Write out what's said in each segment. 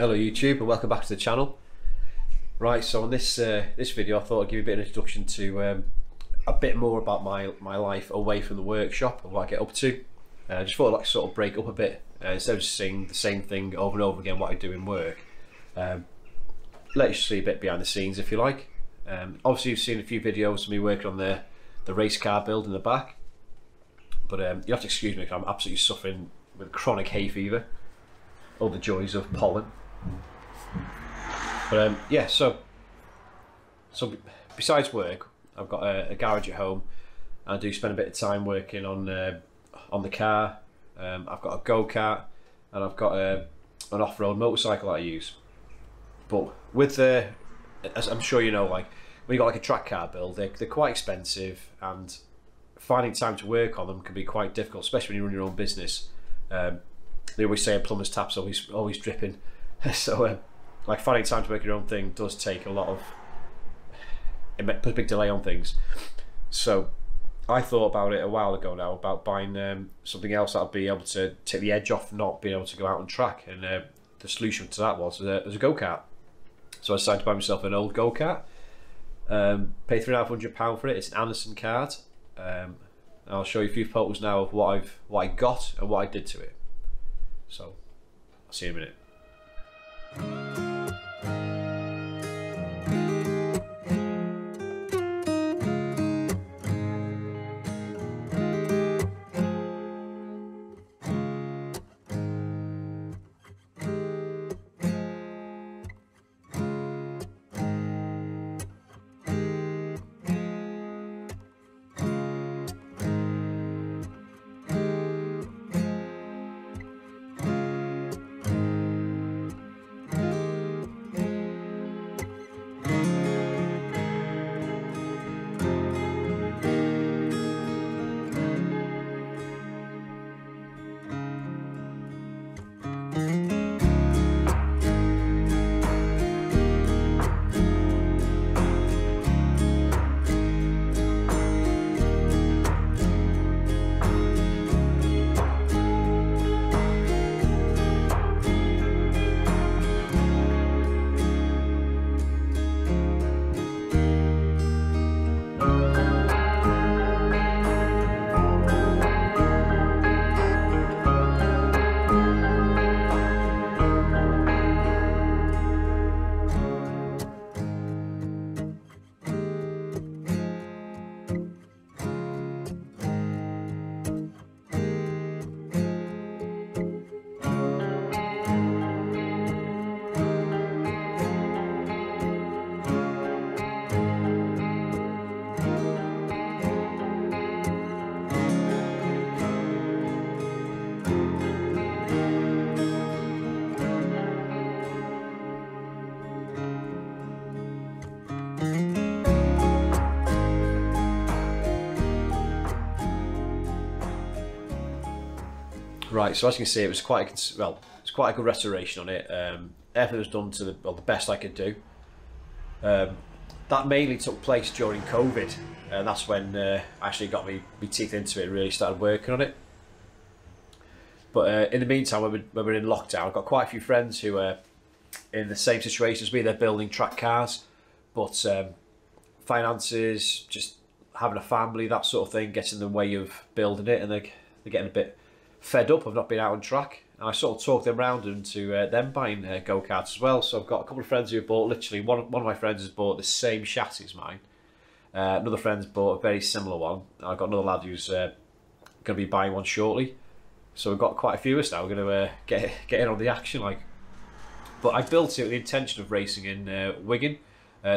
Hello YouTube and welcome back to the channel. Right, so on this video I thought I'd give you a bit of an introduction to a bit more about my life away from the workshop and what I get up to. I just thought I'd like to sort of break up a bit instead of just saying the same thing over and over again what I do in work. Let you see a bit behind the scenes if you like. Obviously you've seen a few videos of me working on the race car build in the back, but you have to excuse me because I'm absolutely suffering with chronic hay fever. All the joys of pollen. But yeah, so besides work, I've got a garage at home. I do spend a bit of time working on the car. I've got a go-kart and I've got an off-road motorcycle that I use. But with as I'm sure you know, like when you got like a track car build, they're quite expensive, and finding time to work on them can be quite difficult, especially when you run your own business. They always say a plumber's tap's always dripping. So like finding time to work your own thing does take a lot of, it puts a big delay on things. So I thought about it a while ago now about buying something else that'll be able to take the edge off not being able to go out and track, and the solution to that was a go-kart. So I decided to buy myself an old go-kart, pay £350 for it. It's an Anderson card. I'll show you a few photos now of what I got and what I did to it. So I'll see you in a minute. Right, so as you can see, it was quite a good restoration on it. Everything was done to the best I could do. That mainly took place during COVID, and that's when I actually got my teeth into it and really started working on it. But in the meantime, when we were in lockdown, I've got quite a few friends who are in the same situation as me. They're building track cars, but finances, just having a family, that sort of thing, gets in the way of building it, and they're getting a bit fed up of not being out on track. And I sort of talked them round into them buying go-karts as well. So I've got a couple of friends who have bought, literally one of my friends has bought the same chassis as mine. Another friend's bought a very similar one. I've got another lad who's going to be buying one shortly. So we've got quite a few of us now. We're going to get in on the action, like. But I built it with the intention of racing in Wigan,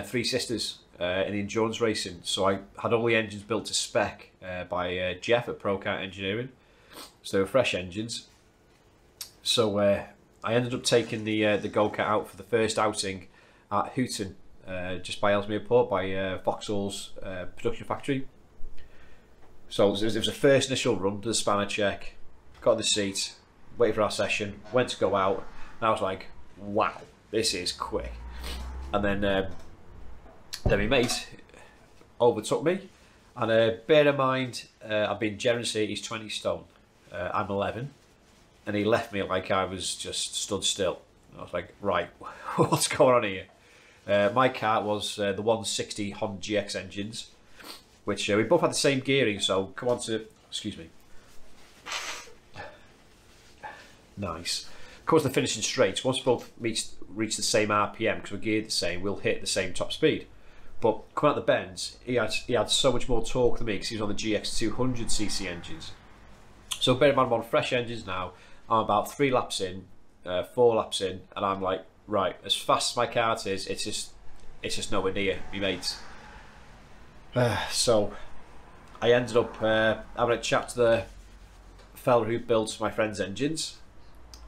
Three Sisters, in the endurance racing. So I had all the engines built to spec by Jeff at Prokart Engineering. So they were fresh engines. So I ended up taking the go-kart out for the first outing at Hooton, just by Ellesmere Port, by Vauxhall's production factory. So it was a first initial run, did the spanner check, got the seat, waited for our session, went to go out, and I was like, wow, this is quick. And then my mate overtook me, and bear in mind, I've been generous here, he's 20 stone. I'm 11, and he left me like I was just stood still. I was like, right, what's going on here? My car was the 160 Honda GX engines, which we both had the same gearing, so come on to, excuse me. Nice. Of course, the finishing straight. Once we both reach the same RPM, because we're geared the same, we'll hit the same top speed. But coming out the bends, he had so much more torque than me because he was on the GX200cc engines. So bear in mind, I'm on fresh engines now. I'm about 3 laps in, 4 laps in, and I'm like, right, as fast as my kart is, it's just nowhere near me mates. So I ended up having a chat to the fella who built my friend's engines,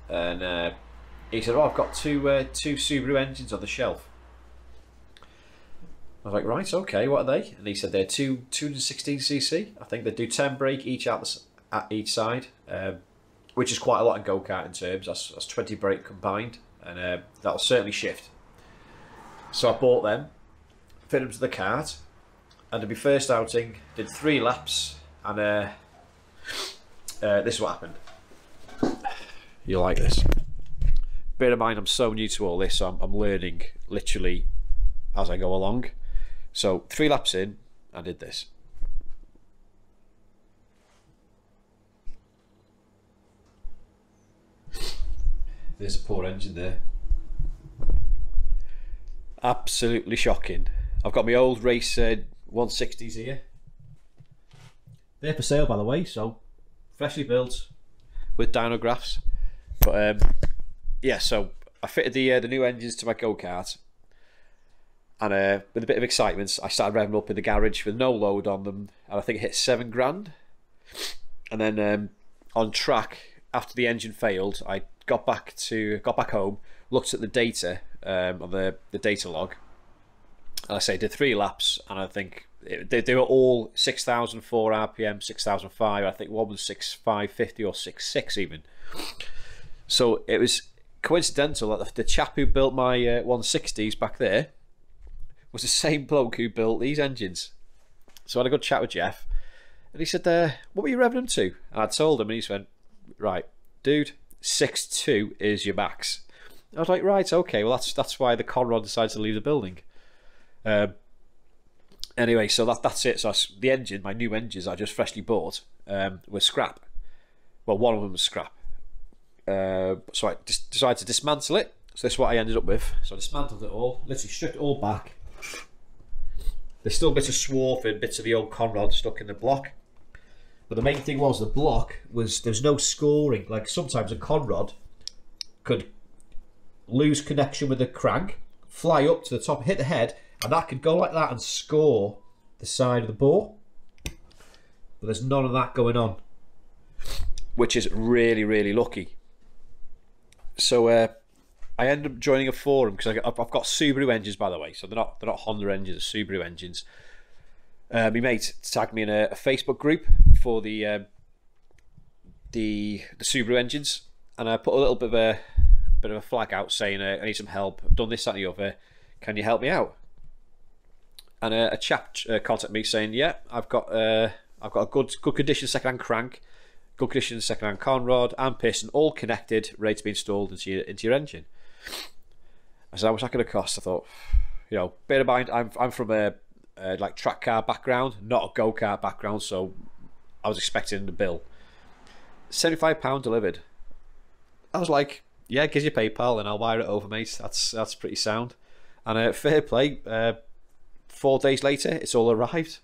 and he said, "Oh, I've got two Subaru engines on the shelf." I was like, "Right, okay, what are they?" And he said they're 216cc. I think they do 10 brake each at each side, which is quite a lot in go-karting terms. That's 20 brake combined, and that'll certainly shift. So I bought them, fit them to the kart, and in my first outing, did 3 laps, and this is what happened. You'll like this. Bear in mind, I'm so new to all this, so I'm learning literally as I go along. So 3 laps in, I did this. There's a poor engine there. Absolutely shocking. I've got my old race 160s here. They're for sale, by the way, so freshly built with dynographs. But yeah, so I fitted the new engines to my go-kart, and with a bit of excitement, I started revving up in the garage with no load on them, and I think it hit 7 grand. And then on track, after the engine failed, I got back home, looked at the data on the data log. And I say did 3 laps, and I think they were all 6,004 RPM, 6,005. I think one was 6,550 or 6,6 even. So it was coincidental that the chap who built my 160s back there was the same bloke who built these engines. So I had a good chat with Jeff, and he said, "What were you revving them to?" And I told him, and he went, "Right, dude, 6.2 is your max." I was like, "Right, okay, well that's why the Conrod decided to leave the building." Anyway, so that's it. So the engine, my new engines I just freshly bought, were scrap. Well, one of them was scrap. So I decided to dismantle it. So this is what I ended up with. So I dismantled it all, literally stripped it all back. There's still bits of swarf and bits of the old Conrod stuck in the block. But the main thing was the block there's no scoring. Like sometimes a Conrod could lose connection with the crank, fly up to the top, hit the head, and that could go like that and score the side of the bore. But there's none of that going on, which is really, really lucky. So I ended up joining a forum because I've got Subaru engines, by the way. So they're not Honda engines, they're Subaru engines. My mate tagged me in a Facebook group for the Subaru engines, and I put a little bit of a flag out saying I need some help. I've done this, that, and the other. Can you help me out? And a chap contacted me saying, "Yeah, I've got a good condition second-hand crank, good condition second-hand Conrod and piston, all connected, ready to be installed into your engine." I said, "How much that going to cost?" I thought, bear in mind, I'm from a like track car background, not a go-kart background, so I was expecting the bill. £75 delivered. I was like, "Yeah, gives you PayPal and I'll wire it over, mate. That's pretty sound." And fair play. 4 days later, it's all arrived,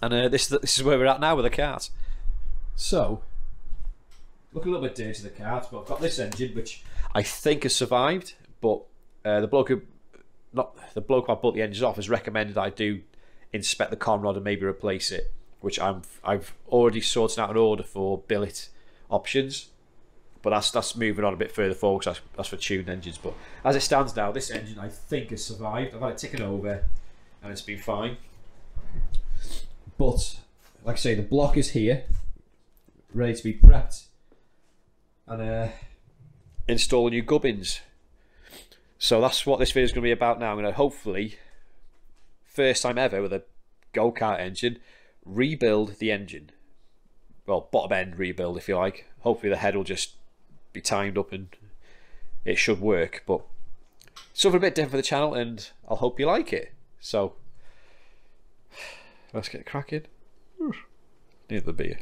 and this is where we're at now with the kart. So, look a little bit dirty, the kart, but I've got this engine which I think has survived. But the bloke who I bought the engines off has recommended I do inspect the Conrod and maybe replace it, which I've already sorted out an order for billet options. But that's moving on a bit further forward because that's for tuned engines. But as it stands now, this engine I think has survived. I've had it ticking over and it's been fine. But like I say, the block is here, ready to be prepped, and install new gubbins. So that's what this video is going to be about now. I'm going to hopefully, first time ever with a go-kart engine, rebuild the engine. Well, bottom end rebuild if you like. Hopefully the head will just be timed up and it should work. But something a bit different for the channel, and I'll hope you like it. So let's get cracking. Need the beer.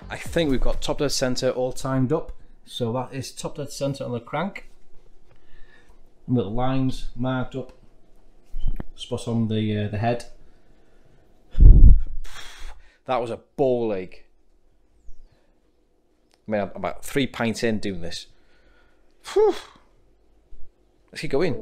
I think we've got top dead center all timed up, so that is top dead center on the crank. With the lines marked up, spot on the head. That was a ball ache. I mean, I'm about 3 pints in doing this. Whew. Let's keep going.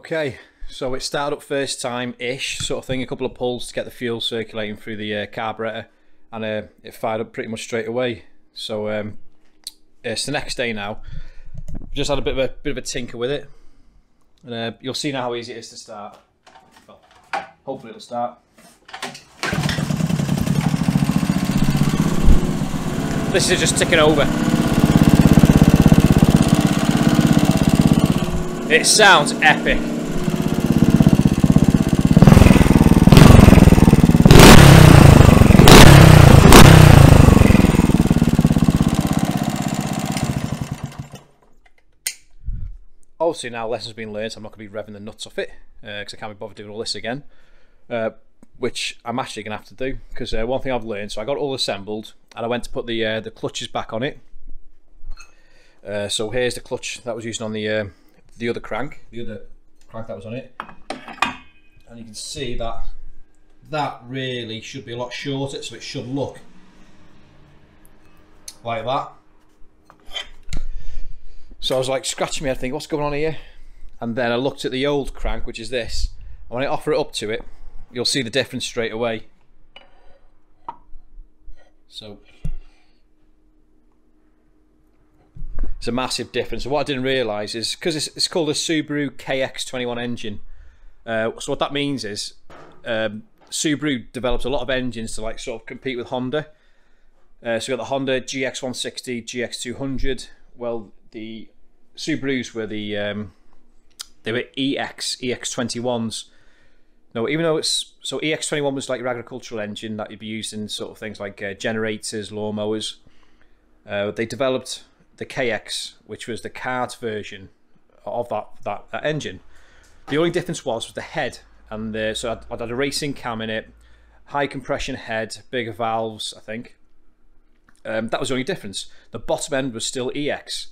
Okay, so it started up first time-ish sort of thing, a couple of pulls to get the fuel circulating through the carburettor, and it fired up pretty much straight away. So it's the next day now. Just had a bit of a tinker with it, and you'll see now how easy it is to start. Well, hopefully it'll start. This is just ticking over. It sounds epic. Obviously now lessons been learned, so I'm not going to be revving the nuts off it because I can't be bothered doing all this again, which I'm actually going to have to do, because one thing I've learned, so I got it all assembled and I went to put the clutches back on it. So here's the clutch that was used on the other crank, that was on it, and you can see that really should be a lot shorter, so it should look like that. So I was like scratching my head thinking, what's going on here? And then I looked at the old crank, which is this, and when I offer it up to it, you'll see the difference straight away. So it's a massive difference. And what I didn't realise is, because it's called a Subaru KX21 engine, so what that means is Subaru developed a lot of engines to like sort of compete with Honda. So we got the Honda GX160, GX200. Well, the Subarus were they were EX21s. No, even though it's so EX21 was like your agricultural engine that you'd be used in sort of things like generators, lawnmowers. They developed the KX, which was the kart version of that engine. The only difference was the head, and so I had a racing cam in it, high compression head, bigger valves, I think. That was the only difference. The bottom end was still EX.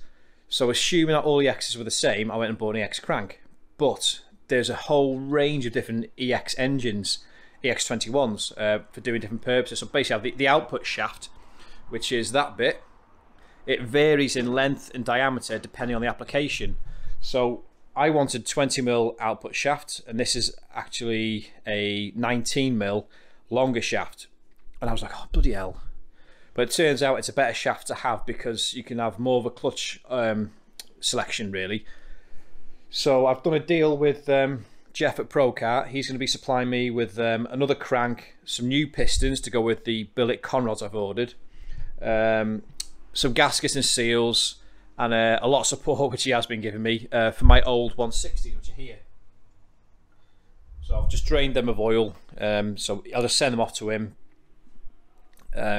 So assuming that all EXs were the same, I went and bought an EX crank. But there's a whole range of different EX engines, EX21s, for doing different purposes. So basically the output shaft, which is that bit, it varies in length and diameter depending on the application. So I wanted 20mm output shaft, and this is actually a 19mm longer shaft. And I was like, oh bloody hell. But it turns out it's a better shaft to have because you can have more of a clutch selection really. So I've done a deal with Jeff at Prokart. He's going to be supplying me with another crank, some new pistons to go with the billet Conrods I've ordered, some gaskets and seals, and a lot of support which he has been giving me for my old 160s, which are here. So I've just drained them of oil, so I'll just send them off to him.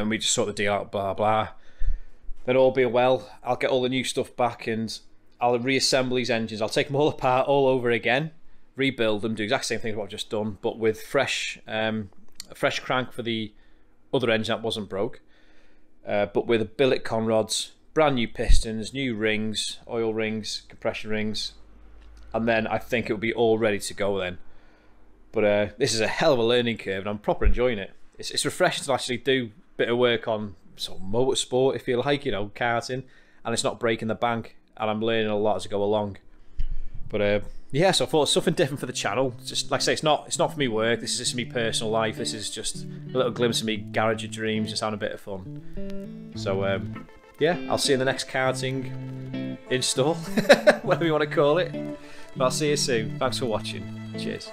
We just sort the deal out, blah blah. Then all being well, I'll get all the new stuff back and I'll reassemble these engines. I'll take them all apart all over again, rebuild them, do the exact same thing as what I've just done, but with a fresh crank for the other engine that wasn't broke, but with a billet Conrods, brand new pistons, new rings, oil rings, compression rings, and then I think it'll be all ready to go then. But this is a hell of a learning curve and I'm proper enjoying it. It's refreshing to actually do a bit of work on sort of motorsport, if you like, you know, karting, and it's not breaking the bank, and I'm learning a lot as I go along. But yeah, so I thought something different for the channel. Just like I say, it's not for me work. This is just me personal life. This is just a little glimpse of me garage of dreams, just having a bit of fun. So yeah, I'll see you in the next karting install, whatever you want to call it. But I'll see you soon. Thanks for watching. Cheers.